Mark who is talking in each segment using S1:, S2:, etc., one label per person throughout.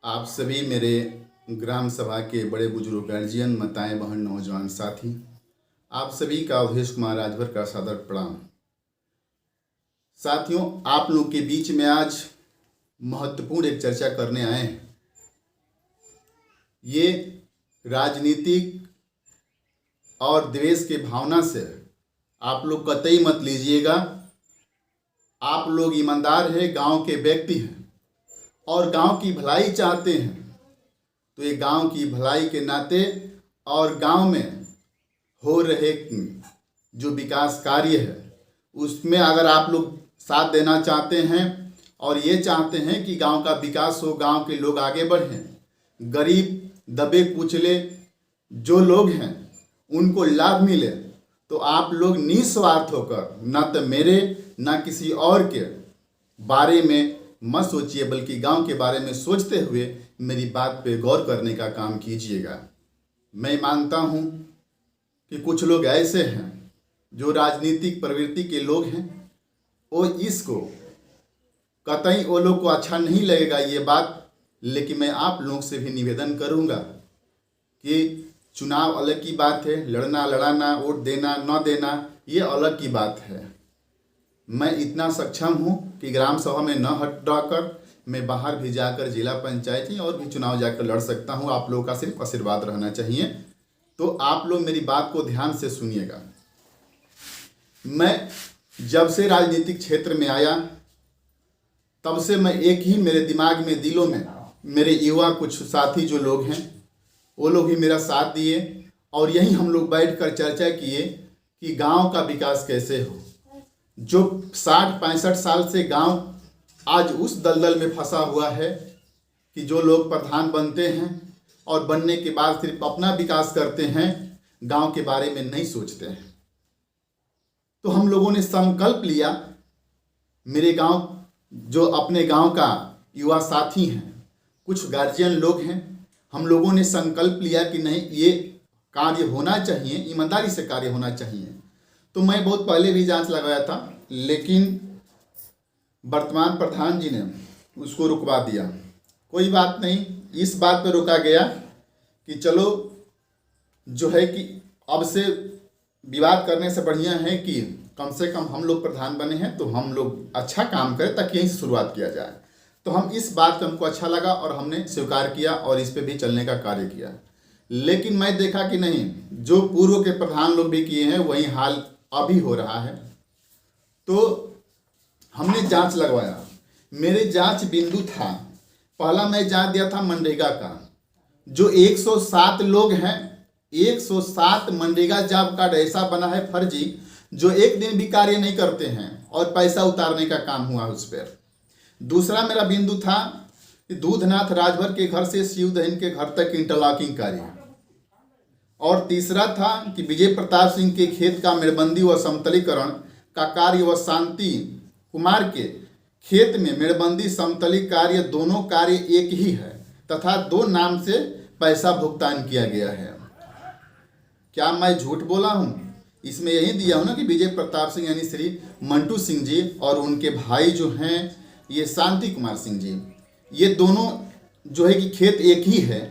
S1: आप सभी मेरे ग्राम सभा के बड़े बुजुर्ग गार्जियन, माताएं, बहन, नौजवान साथी, आप सभी का अवधेश कुमार राजभर का सादर प्रणाम। साथियों, आप लोग के बीच में आज महत्वपूर्ण एक चर्चा करने आए हैं। ये राजनीतिक और द्वेष के भावना से आप लोग कतई मत लीजिएगा। आप लोग ईमानदार हैं, गांव के व्यक्ति हैं और गांव की भलाई चाहते हैं। तो ये गांव की भलाई के नाते और गांव में हो रहे जो विकास कार्य है उसमें अगर आप लोग साथ देना चाहते हैं और ये चाहते हैं कि गांव का विकास हो, गांव के लोग आगे बढ़ें, गरीब दबे कुचले जो लोग हैं उनको लाभ मिले, तो आप लोग निस्वार्थ होकर ना तो मेरे ना किसी और के बारे में मत सोचिए, बल्कि गांव के बारे में सोचते हुए मेरी बात पे गौर करने का काम कीजिएगा। मैं मानता हूं कि कुछ लोग ऐसे हैं जो राजनीतिक प्रवृत्ति के लोग हैं, वो इसको कतई वो लोग को अच्छा नहीं लगेगा ये बात, लेकिन मैं आप लोगों से भी निवेदन करूंगा कि चुनाव अलग की बात है, लड़ना लड़ाना, वोट देना न देना ये अलग की बात है। मैं इतना सक्षम हूं कि ग्राम सभा में न हटाकर मैं बाहर भी जाकर जिला पंचायती और भी चुनाव जाकर लड़ सकता हूं। आप लोगों का सिर्फ आशीर्वाद रहना चाहिए। तो आप लोग मेरी बात को ध्यान से सुनिएगा। मैं जब से राजनीतिक क्षेत्र में आया तब से मैं एक ही मेरे दिमाग में, दिलों में मेरे युवा कुछ साथी जो लोग हैं वो लोग भी मेरा साथ दिए और यहीं हम लोग बैठकर चर्चा किए कि गांव का विकास कैसे हो। जो 60-65 साल से गांव आज उस दलदल में फंसा हुआ है कि जो लोग प्रधान बनते हैं और बनने के बाद सिर्फ अपना विकास करते हैं, गांव के बारे में नहीं सोचते हैं। तो हम लोगों ने संकल्प लिया, मेरे गांव जो अपने गांव का युवा साथी हैं, कुछ गार्जियन लोग हैं, हम लोगों ने संकल्प लिया कि नहीं, ये कार्य होना चाहिए, ईमानदारी से कार्य होना चाहिए। तो मैं बहुत पहले भी जांच लगाया था, लेकिन वर्तमान प्रधान जी ने उसको रुकवा दिया। कोई बात नहीं, इस बात पे रोका गया कि चलो जो है कि अब से विवाद करने से बढ़िया है कि कम से कम हम लोग प्रधान बने हैं तो हम लोग अच्छा काम करें, ताकि यहीं से शुरुआत किया जाए। तो हम इस बात पे हमको अच्छा लगा और हमने स्वीकार किया और इस पे भी चलने का कार्य किया। लेकिन मैं देखा कि नहीं, जो पूर्व के प्रधान लोग भी किए हैं वही हाल अभी हो रहा है। तो हमने जांच लगवाया। मेरे जांच बिंदु था, पहला मैं जांच दिया था मनरेगा का। जो 107 लोग हैं, 107 मनरेगा जॉब कार्ड ऐसा बना है फर्जी, जो एक दिन भी कार्य नहीं करते हैं और पैसा उतारने का काम हुआ उस पर। दूसरा मेरा बिंदु था कि दूधनाथ राजभर के घर से शिवदहन के घर तक इंटरलॉकिंग कार्य। और तीसरा था कि विजय प्रताप सिंह के खेत का मेड़बंदी व समतलीकरण का कार्य व शांति कुमार के खेत में मेड़बंदी समतली कार्य, दोनों कार्य एक ही है तथा 2 नाम से पैसा भुगतान किया गया है। क्या मैं झूठ बोला हूं? इसमें यही दिया हूं ना कि विजय प्रताप सिंह यानी श्री मंटू सिंह जी और उनके भाई जो हैं ये शांति कुमार सिंह जी, ये दोनों जो है कि खेत एक ही है,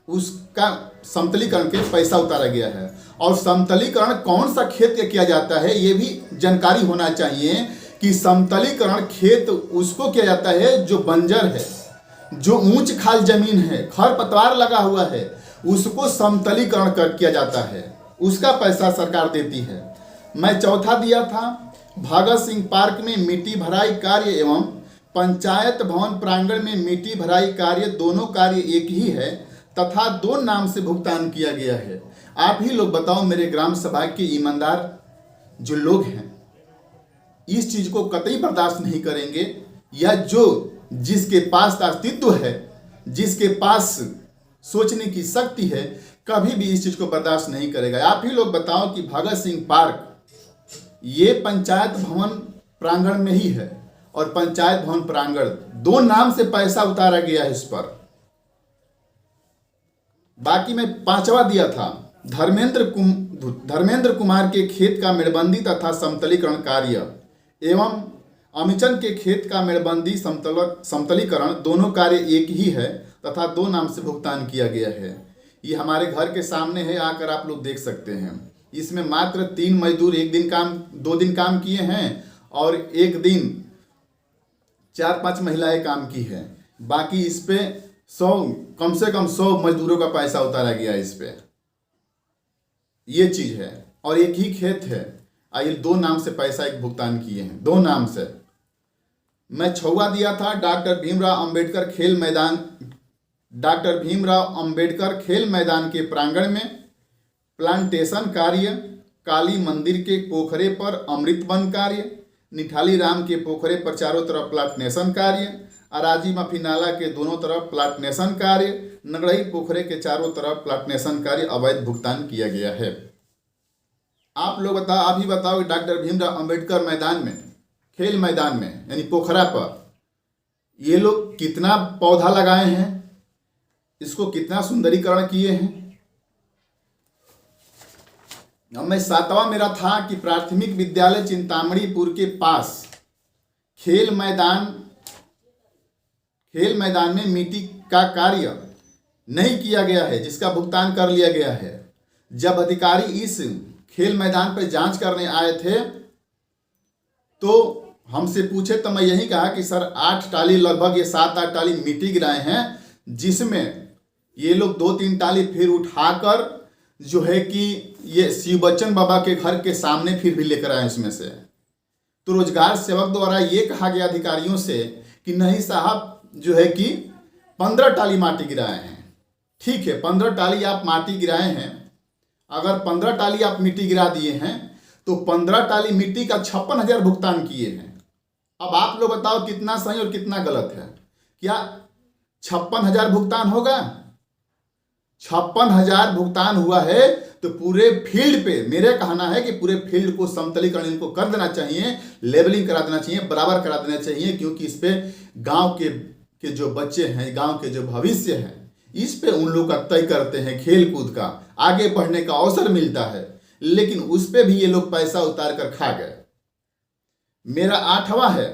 S1: उसका समतलीकरण के पैसा उतारा गया है। और समतलीकरण कौन सा खेत का किया जाता है ये भी जानकारी होना चाहिए कि समतलीकरण खेत उसको किया जाता है जो बंजर है, जो ऊंच खाल जमीन है, खरपतवार लगा हुआ है, उसको समतलीकरण किया जाता है, उसका पैसा सरकार देती है। मैं चौथा दिया था भगत सिंह पार्क में मिट्टी भराई कार्य एवं पंचायत भवन प्रांगण में मिट्टी भराई कार्य, दोनों कार्य एक ही है तथा 2 नाम से भुगतान किया गया है। आप ही लोग बताओ, मेरे ग्राम सभा के ईमानदार जो लोग हैं इस चीज को कतई बर्दाश्त नहीं करेंगे, या जो जिसके पास अस्तित्व है, जिसके पास सोचने की शक्ति है, कभी भी इस चीज को बर्दाश्त नहीं करेगा। आप ही लोग बताओ कि भगत सिंह पार्क ये पंचायत भवन प्रांगण में ही है और पंचायत भवन प्रांगण 2 नाम से पैसा उतारा गया है इस पर। बाकी मैं 5वां दिया था धर्मेंद्र कुमार के खेत का मेड़बंदी तथा समतलीकरण कार्य एवं अमिचन के खेत का मेड़बंदी समतलीकरण, दोनों कार्य एक ही है तथा 2 नाम से भुगतान किया गया है। ये हमारे घर के सामने है, आकर आप लोग देख सकते हैं। इसमें मात्र 3 मजदूर 2 दिन काम किए हैं और 1 दिन 4-5 महिलाएं काम की है। बाकी इस पे कम से कम 100 मजदूरों का पैसा उतारा गया इस पे। ये चीज है और एक ही खेत है। ये 2 नाम से पैसा एक भुगतान किए हैं, 2 नाम से। मैं छुआ दिया था डॉक्टर भीमराव अंबेडकर खेल मैदान के प्रांगण में प्लांटेशन कार्य, काली मंदिर के पोखरे पर अमृत वन कार्य, निठाली राम के पोखरे पर चारों तरफ प्लांटेशन कार्य, अराजी माफी नाला के दोनों तरफ प्लांटेशन कार्य, नगड़ई पोखरे के चारों तरफ प्लांटेशन कार्य अवैध भुगतान किया गया है। आप लोग आप ही बताओ, डॉक्टर भीमराव अंबेडकर मैदान में, खेल मैदान में यानी पोखरा पर ये लोग कितना पौधा लगाए हैं, इसको कितना सुंदरीकरण किए हैं। मैं 7वां मेरा था कि प्राथमिक विद्यालय चिंतामणीपुर के पास खेल मैदान में मिट्टी का कार्य नहीं किया गया है, जिसका भुगतान कर लिया गया है। जब अधिकारी इस खेल मैदान पर जांच करने आए थे तो हमसे पूछे तो मैं यही कहा कि सर 8 टाली, लगभग ये 7-8 टाली मिट्टी गिराए हैं, जिसमें ये लोग 2-3 टाली फिर उठाकर जो है कि ये शिव बच्चन बाबा के घर के सामने फिर भी लेकर आए उसमें से। तो रोजगार सेवक द्वारा ये कहा गया अधिकारियों से कि नहीं साहब, जो है कि 15 टाली माटी गिराए हैं। ठीक है, 15 टाली आप माटी गिराए हैं। अगर 15 टाली आप मिट्टी गिरा दिए हैं तो 15 टाली मिट्टी का 56,000 भुगतान किए हैं। अब आप लोग बताओ कितना सही और कितना गलत है। क्या 56,000 भुगतान होगा? 56,000 भुगतान हुआ है तो पूरे फील्ड पे, मेरे कहना है कि पूरे फील्ड को समतलीकरण इनको कर देना चाहिए, लेवलिंग करा देना चाहिए, बराबर करा देना चाहिए, क्योंकि इस पे गांव के जो बच्चे हैं, गांव के जो भविष्य है, इस पे उन लोग का तय करते हैं, खेल कूद का आगे बढ़ने का अवसर मिलता है, लेकिन उस पे भी ये लोग पैसा उतार कर खा गए। मेरा 8वां है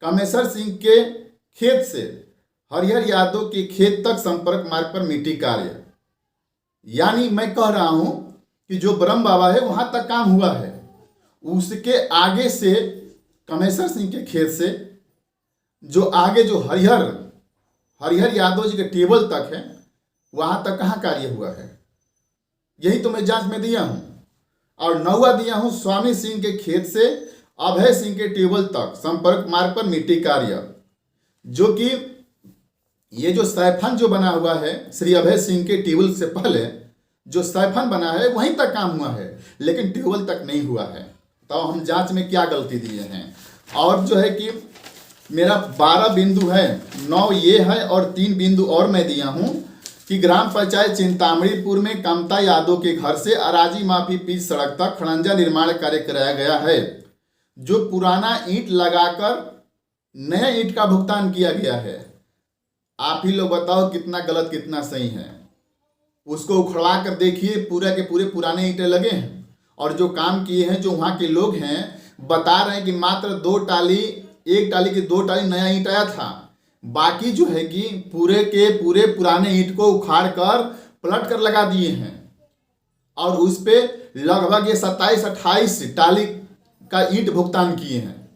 S1: कामेश्वर सिंह के खेत से हरिहर यादव के खेत तक संपर्क मार्ग पर मिट्टी कार्य। यानी मैं कह रहा हूं कि जो ब्रह्म बाबा है वहां तक काम हुआ है, उसके आगे से कामेश्वर सिंह के खेत से जो आगे जो हरिहर यादव जी के टेबल तक है, वहां तक कहाँ कार्य हुआ है? यही तो मैं जांच में दिया हूं। और 9वां दिया हूं स्वामी सिंह के खेत से अभय सिंह के टेबल तक संपर्क मार्ग पर मिट्टी कार्य, जो कि ये जो सैफन जो बना हुआ है श्री अभय सिंह के टेबल से पहले जो सैफन बना है वहीं तक काम हुआ है, लेकिन टेबल तक नहीं हुआ है। तो हम जांच में क्या गलती दिए हैं। और जो है कि मेरा 12 बिंदु है, 9 ये है और 3 बिंदु और मैं दिया हूं कि ग्राम पंचायत चिंतामणीपुर में कमता यादव के घर से अराजी माफी पिच सड़क तक खड़ंजा निर्माण कार्य कराया गया है, जो पुराना ईंट लगाकर नए ईंट का भुगतान किया गया है। आप ही लोग बताओ कितना गलत कितना सही है। उसको उखड़वा कर देखिए, पूरा के पूरे पुराने ईंटें लगे हैं, और जो काम किए हैं, जो वहाँ के लोग हैं बता रहे हैं कि मात्र 2 टाली, 1 टाली की 2 टाली नया ईंट आया था, बाकी जो है कि पूरे के पूरे पुराने ईंट को उखाड़ कर पलट कर लगा दिए हैं, और उस पे लगभग ये 27-28 टाली का ईंट भुगतान किए हैं।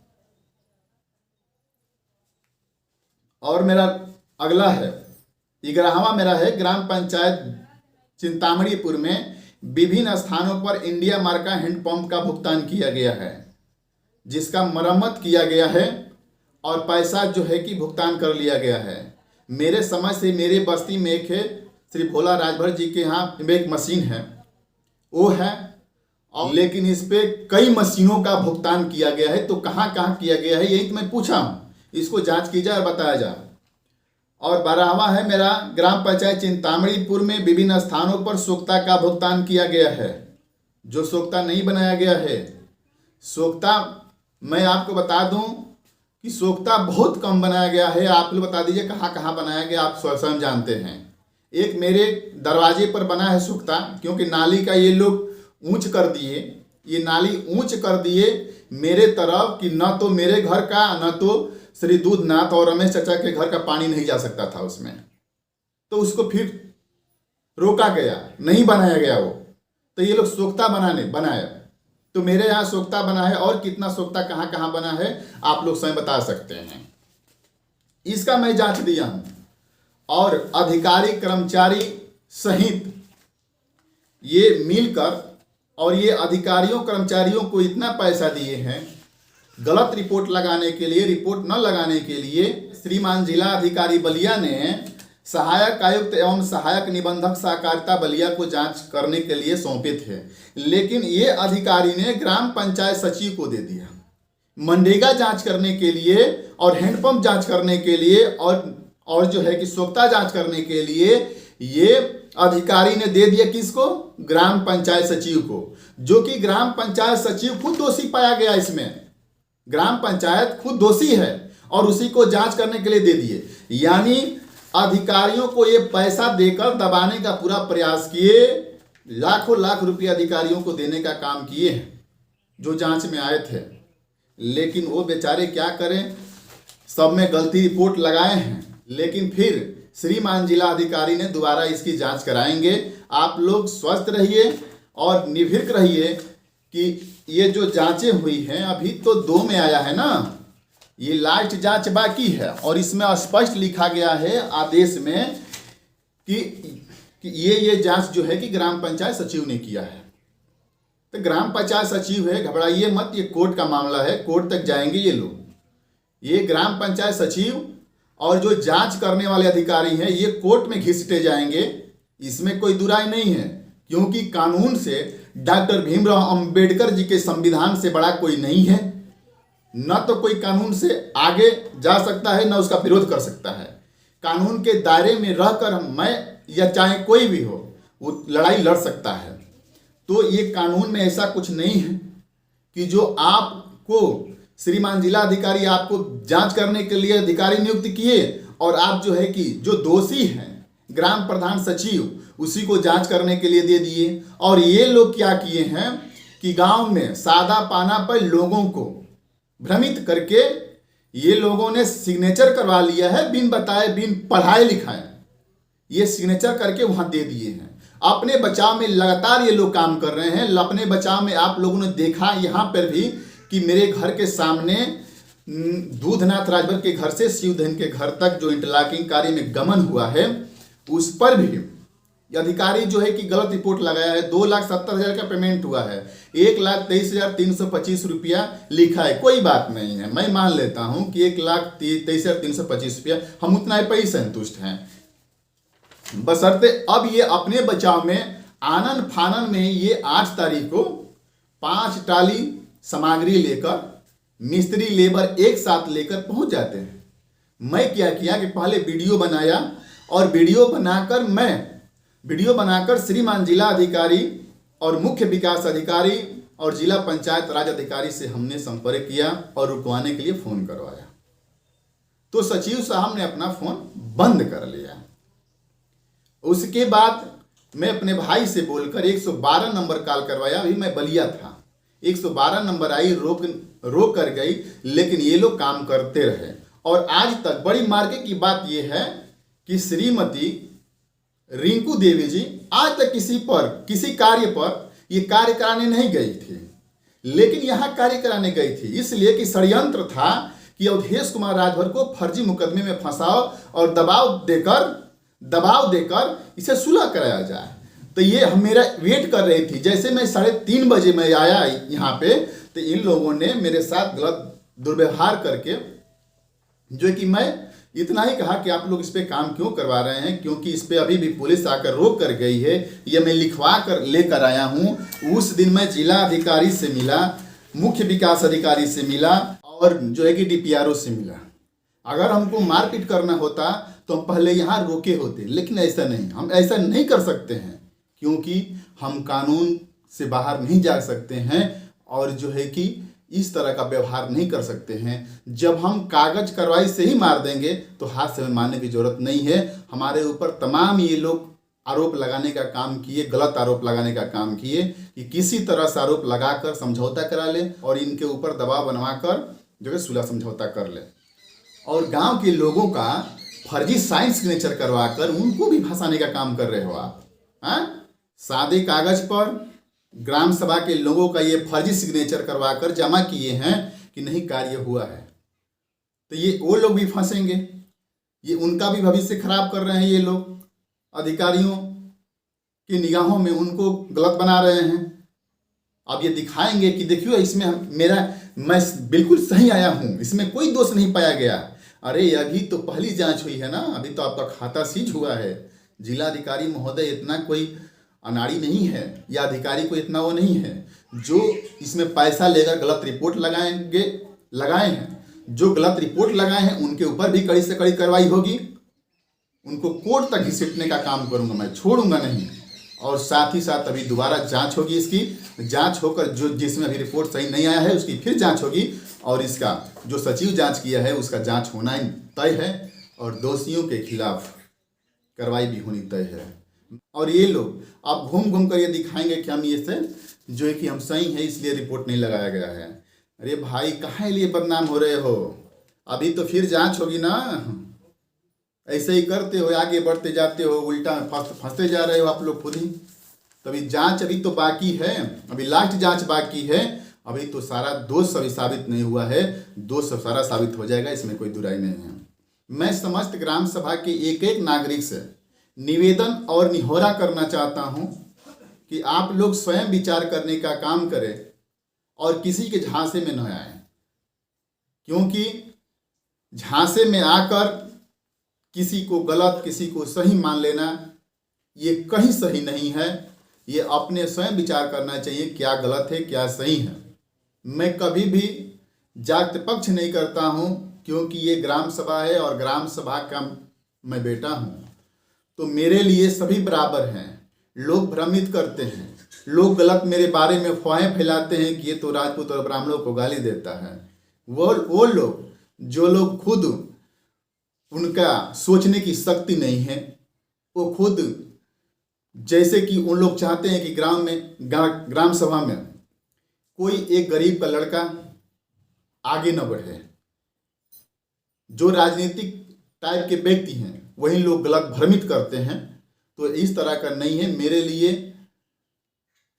S1: और मेरा अगला है 11वां मेरा है ग्राम पंचायत चिंतामणीपुर में विभिन्न स्थानों पर इंडिया मार्का हैंडपंप का भुगतान किया गया है, जिसका मरम्मत किया गया है और पैसा जो है कि भुगतान कर लिया गया है। मेरे समझ से मेरे बस्ती में एक है श्री भोला राजभर जी के यहाँ एक मशीन है, वो है, और लेकिन इस पे कई मशीनों का भुगतान किया गया है। तो कहाँ कहाँ किया गया है यही तो मैं पूछा हूँ, इसको जांच की जाए और बताया जाए। और 12वां है मेरा ग्राम पंचायत चिंतामणीपुर में विभिन्न स्थानों पर सोख्ता का भुगतान किया गया है। जो सोख्ता नहीं बनाया गया है, सोख्ता मैं आपको बता दूं कि सोख्ता बहुत कम बनाया गया है। आप लोग बता दीजिए कहाँ कहाँ बनाया गया, आप स्वयं जानते हैं। एक मेरे दरवाजे पर बना है सोख्ता, क्योंकि नाली का ये लोग ऊंच कर दिए, ये नाली ऊंच कर दिए मेरे तरफ कि न तो मेरे घर का न तो श्री दूधनाथ और रमेश चाचा के घर का पानी नहीं जा सकता था उसमें। तो उसको फिर रोका गया, नहीं बनाया गया वो, तो ये लोग सोख्ता बनाया। तो मेरे यहाँ सोख्ता बना है, और कितना सोख्ता कहाँ कहाँ बना है आप लोग स्वयं बता सकते हैं। इसका मैं जांच दिया हूं, और अधिकारी कर्मचारी सहित ये मिलकर, और ये अधिकारियों कर्मचारियों को इतना पैसा दिए हैं गलत रिपोर्ट लगाने के लिए, रिपोर्ट न लगाने के लिए। श्रीमान जिला अधिकारी बलिया ने सहायक आयुक्त एवं सहायक निबंधक सहकारिता बलिया को जांच करने के लिए सौंपे थे, लेकिन ये अधिकारी ने ग्राम पंचायत सचिव को दे दिया। मनरेगा जांच करने के लिए और हैंडपंप जांच करने के लिए और जो है कि सोख्ता जांच करने के लिए ये अधिकारी ने दे दिया किसको? ग्राम पंचायत सचिव को, जो कि ग्राम पंचायत सचिव खुद दोषी पाया गया। इसमें ग्राम पंचायत खुद दोषी है और उसी को जांच करने के लिए दे दिए। यानी अधिकारियों को ये पैसा देकर दबाने का पूरा प्रयास किए, लाखों लाख रुपए अधिकारियों को देने का काम किए हैं जो जांच में आए थे। लेकिन वो बेचारे क्या करें, सब में गलती रिपोर्ट लगाए हैं। लेकिन फिर श्रीमान जिला अधिकारी ने दोबारा इसकी जांच कराएंगे। आप लोग स्वस्थ रहिए और निर्भीक रहिए कि ये जो जांचें हुई हैं, अभी तो 2 में आया है ना, ये लास्ट जांच बाकी है। और इसमें स्पष्ट लिखा गया है आदेश में कि ये जांच जो है कि ग्राम पंचायत सचिव ने किया है। तो ग्राम पंचायत सचिव है, घबराइए मत, ये कोर्ट का मामला है, कोर्ट तक जाएंगे ये लोग। ये ग्राम पंचायत सचिव और जो जांच करने वाले अधिकारी हैं ये कोर्ट में घिसटे जाएंगे, इसमें कोई दुराई नहीं है। क्योंकि कानून से डॉक्टर भीमराव अंबेडकर जी के संविधान से बड़ा कोई नहीं है। न तो कोई कानून से आगे जा सकता है, न उसका विरोध कर सकता है। कानून के दायरे में रहकर मैं या चाहे कोई भी हो वो लड़ाई लड़ सकता है। तो ये कानून में ऐसा कुछ नहीं है कि जो आपको श्रीमान जिला अधिकारी आपको जांच करने के लिए अधिकारी नियुक्त किए और आप जो है कि जो दोषी हैं ग्राम प्रधान सचिव उसी को जांच करने के लिए दे दिए। और ये लोग क्या किए हैं कि गांव में सादा पाना पर लोगों को भ्रमित करके ये लोगों ने सिग्नेचर करवा लिया है, बिन बताए बिन पढ़ाए लिखाए ये सिग्नेचर करके वहां दे दिए हैं। अपने बचाव में लगातार ये लोग काम कर रहे हैं। अपने बचाव में आप लोगों ने देखा यहाँ पर भी कि मेरे घर के सामने दूधनाथ राजभर के घर से शिवधन के घर तक जो इंटरलॉकिंग कार्य में गमन हुआ है उस पर भी अधिकारी जो है कि गलत रिपोर्ट लगाया है। 2,70,000 का पेमेंट हुआ है, 1,23,325 रुपया लिखा है। कोई बात नहीं है, मैं मान लेता हूं कि 1,23,325 रुपया हम उतना ही संतुष्ट हैं। बशर्ते अब ये अपने बचाव में आनन फानन में ये 8 तारीख को 5 टाली सामग्री लेकर मिस्त्री लेबर एक साथ लेकर पहुंच जाते हैं। मैं क्या किया कि पहले वीडियो बनाया और वीडियो बनाकर श्रीमान जिला अधिकारी और मुख्य विकास अधिकारी और जिला पंचायत राज अधिकारी से हमने संपर्क किया और रुकवाने के लिए फोन करवाया। तो सचिव साहब ने अपना फोन बंद कर लिया। उसके बाद मैं अपने भाई से बोलकर 112 नंबर कॉल करवाया। अभी मैं बलिया था, 112 नंबर आई, रोक कर गई, लेकिन ये लोग काम करते रहे। और आज तक बड़ी मार्के की बात यह है कि श्रीमती रिंकू देवी जी आज तक किसी कार्य पर ये कार्य कराने नहीं गई थी, लेकिन यहां कार्य कराने गई थी इसलिए कि षड्यंत्र था कि अवधेश कुमार राजभर को फर्जी मुकदमे में फंसाओ और दबाव देकर इसे सुलह कराया जाए। तो ये हम मेरा वेट कर रही थी। जैसे मैं 3:30 बजे मैं आया यहाँ पे, तो इन लोगों ने मेरे साथ गलत दुर्व्यवहार करके, जो कि मैं इतना ही कहा कि आप लोग इस पे काम क्यों करवा रहे हैं, क्योंकि इस पे अभी भी पुलिस आकर रोक कर गई है। ये मैं लिखवा कर लेकर आया हूँ। उस दिन मैं जिला अधिकारी से मिला, मुख्य विकास अधिकारी से मिला और जो है कि DPRO से मिला। अगर हमको मारपीट करना होता तो हम पहले यहाँ रोके होते, लेकिन ऐसा नहीं, हम ऐसा नहीं कर सकते हैं क्योंकि हम कानून से बाहर नहीं जा सकते हैं और जो है कि इस तरह का व्यवहार नहीं कर सकते हैं। जब हम कागज कार्रवाई से ही मार देंगे तो हाथ से मारने की जरूरत नहीं है। हमारे ऊपर तमाम ये लोग आरोप लगाने का काम किए, गलत आरोप लगाने का काम किए कि किसी तरह से आरोप लगाकर समझौता करा ले और इनके ऊपर दबाव बनवाकर जो है सुलह समझौता कर ले। और गांव के लोगों का फर्जी साइन सिग्नेचर करवाकर उनको भी फंसाने का काम कर रहे हो आप। हाँ, सादे कागज पर ग्राम सभा के लोगों का ये फर्जी सिग्नेचर करवाकर जमा किए हैं कि नहीं कार्य हुआ है, तो ये वो लोग भी फंसेंगे, ये उनका भी भविष्य खराब कर रहे हैं। ये लोग अधिकारियों की निगाहों में उनको गलत बना रहे हैं। अब ये दिखाएंगे कि देखियो इसमें मैं बिल्कुल सही आया हूँ, इसमें कोई दोष नहीं पाया गया। अरे अभी तो पहली जांच हुई है ना, अभी तो आपका खाता सीज हुआ है। जिलाधिकारी महोदय इतना कोई अनाड़ी नहीं है, या अधिकारी को इतना वो नहीं है जो इसमें पैसा लेकर गलत रिपोर्ट लगाए हैं। जो गलत रिपोर्ट लगाए हैं उनके ऊपर भी कड़ी से कड़ी कार्रवाई होगी, उनको कोर्ट तक घसीटने का काम करूंगा, मैं छोड़ूंगा नहीं। और साथ ही साथ अभी दोबारा जांच होगी, इसकी जांच होकर जो जिसमें अभी रिपोर्ट सही नहीं आया है उसकी फिर जांच होगी, और इसका जो सचिव जांच किया है उसका जांच होना ही तय है, और दोषियों के खिलाफ कार्रवाई भी होनी तय है। और ये लोग अब घूम घूम कर ये दिखाएंगे कि हम ये से जो है कि हम सही है इसलिए रिपोर्ट नहीं लगाया गया है। अरे भाई काहे लिए बदनाम हो रहे हो, अभी तो फिर जांच होगी ना। ऐसे ही करते हो, आगे बढ़ते जाते हो, उल्टा फंसते जा रहे हो आप लोग खुद ही। तभी जांच अभी तो बाकी है, अभी लास्ट जांच बाकी है। अभी तो सारा दोष अभी साबित नहीं हुआ है, दोष सारा साबित हो जाएगा, इसमें कोई दुराई नहीं है। मैं समस्त ग्राम सभा के एक एक नागरिक से निवेदन और निहोरा करना चाहता हूं कि आप लोग स्वयं विचार करने का काम करें और किसी के झांसे में न आए, क्योंकि झांसे में आकर किसी को गलत किसी को सही मान लेना ये कहीं सही नहीं है। ये अपने स्वयं विचार करना चाहिए क्या गलत है क्या सही है। मैं कभी भी जाति पक्ष नहीं करता हूं, क्योंकि ये ग्राम सभा है और ग्राम सभा का मैं बेटा हूं, तो मेरे लिए सभी बराबर हैं। लोग भ्रमित करते हैं, लोग गलत मेरे बारे में अफवाहें फैलाते हैं कि ये तो राजपूत और ब्राह्मणों को गाली देता है। वो लोग जो लोग खुद उनका सोचने की शक्ति नहीं है, वो खुद जैसे कि उन लोग चाहते हैं कि ग्राम सभा में कोई एक गरीब का लड़का आगे न बढ़े। जो राजनीतिक टाइप के व्यक्ति हैं वही लोग गलत भ्रमित करते हैं, तो इस तरह का नहीं है। मेरे लिए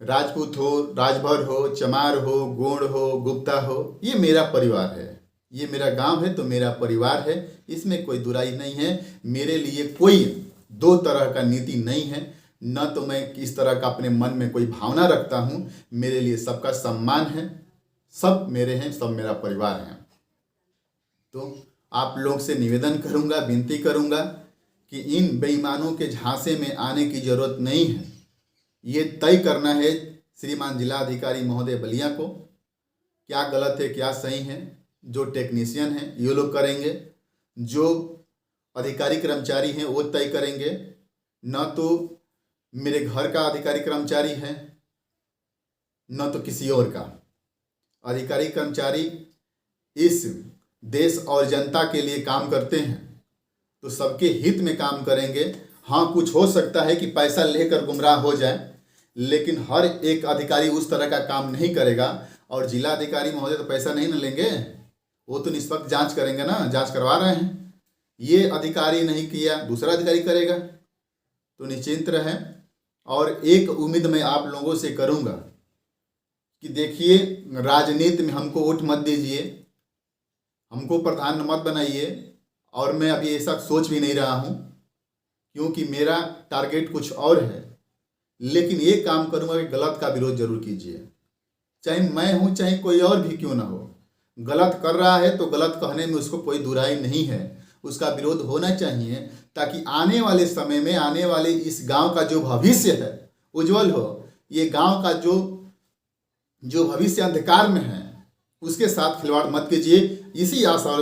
S1: राजपूत हो, राजभर हो, चमार हो, गोंड हो, गुप्ता हो, ये मेरा परिवार है, ये मेरा गांव है तो मेरा परिवार है, इसमें कोई दुराई नहीं है। मेरे लिए कोई दो तरह का नीति नहीं है, न तो मैं इस तरह का अपने मन में कोई भावना रखता हूं। मेरे लिए सबका सम्मान है, सब मेरे हैं, सब मेरा परिवार है। तो आप लोग से निवेदन करूंगा, विनती करूंगा कि इन बेईमानों के झांसे में आने की जरूरत नहीं है। ये तय करना है श्रीमान जिलाधिकारी महोदय बलिया को, क्या गलत है क्या सही है। जो टेक्नीशियन हैं ये लोग करेंगे, जो अधिकारी कर्मचारी हैं वो तय करेंगे, न तो मेरे घर का अधिकारी कर्मचारी है न तो किसी और का। अधिकारी कर्मचारी इस देश और जनता के लिए काम करते हैं तो सबके हित में काम करेंगे। हाँ, कुछ हो सकता है कि पैसा लेकर गुमराह हो जाए, लेकिन हर एक अधिकारी उस तरह का काम नहीं करेगा। और जिला अधिकारी महोदय तो पैसा नहीं न लेंगे, वो तो निष्पक्ष जांच करेंगे ना, जांच करवा रहे हैं। ये अधिकारी नहीं किया दूसरा अधिकारी करेगा, तो निश्चिंत रहें। और एक उम्मीद मैं आप लोगों से करूंगा कि देखिए, राजनीति में हमको वोट मत दीजिए, हमको प्रधान मत बनाइए। और मैं अभी ऐसा सोच भी नहीं रहा हूं, क्योंकि मेरा टारगेट कुछ और है। लेकिन ये काम करूंगा कि गलत का विरोध जरूर कीजिए, चाहे मैं हूं चाहे कोई और भी क्यों ना हो। गलत कर रहा है तो गलत कहने में उसको कोई दुराई नहीं है, उसका विरोध होना चाहिए, ताकि आने वाले समय में आने वाले इस गांव का जो भविष्य है उज्जवल हो। ये गांव का जो भविष्य अंधकार में है उसके साथ खिलवाड़ मत कीजिए। इसी आशा और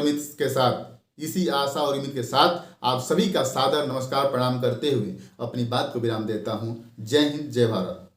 S1: उम्मीद के साथ आप सभी का सादर नमस्कार प्रणाम करते हुए अपनी बात को विराम देता हूँ। जय हिंद, जय भारत।